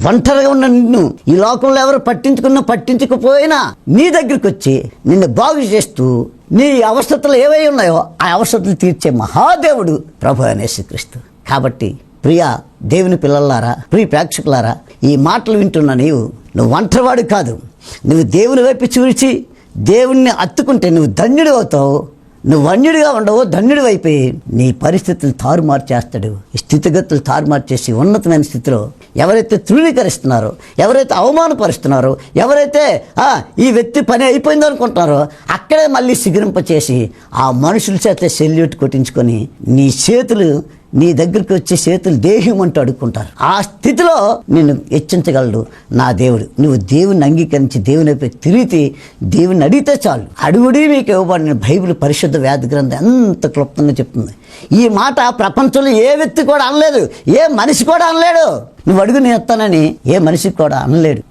ఒంటరిగా ఉన్న నిన్ను ఈ లోకంలో ఎవరు పట్టించుకున్నా పట్టించకపోయినా నీ దగ్గరికి వచ్చి నిన్ను బాగు చేస్తూ నీ అవసరతలు ఏవై ఉన్నాయో ఆ అవసరతలు తీర్చే మహాదేవుడు ప్రభు అయిన యేసుక్రీస్తు. కాబట్టి ప్రియ దేవుని పిల్లలారా, ప్రియ ప్రేక్షకులారా, ఈ మాటలు వింటున్న నువ్వు ఒంటరివాడు కాదు. నువ్వు దేవుని వైపు చూచి దేవుణ్ణి అత్తుకుంటే నువ్వు ధన్యుడు అవుతావు. నువ్వు అన్యుడిగా ఉండవు, ధన్యుడు అయిపోయి నీ పరిస్థితులు తారుమారు చేస్తాడు. ఈ స్థితిగతులు తారుమారు చేసి ఉన్నతమైన స్థితిలో ఎవరైతే తృణీకరిస్తున్నారో, ఎవరైతే అవమానపరుస్తున్నారో, ఎవరైతే ఈ వ్యక్తి పని అయిపోయిందో అనుకుంటున్నారో అక్కడే మళ్ళీ సిగురింప చేసి ఆ మనుషుల చేత సెల్యూట్ కొట్టించుకొని నీ దగ్గరికి వచ్చే చేతులు దేహం అంటూ అడుక్కుంటారు. ఆ స్థితిలో నిన్ను హెచ్చించగలడు నా దేవుడు. నువ్వు దేవుని అంగీకరించి దేవుని వైపు తిరిగితే, దేవుని అడిగితే చాలు. అడుగుడి మీకు ఇవ్వబడిన బైబిల్ పరిశుద్ధ వేద గ్రంథం ఎంత క్లుప్తంగా చెప్తుంది. ఈ మాట ప్రపంచంలో ఏ వ్యక్తి కూడా అనలేదు, ఏ మనిషి కూడా అనలేడు. నువ్వు అడుగు నేను ఇస్తానని ఏ మనిషికి కూడా అనలేడు.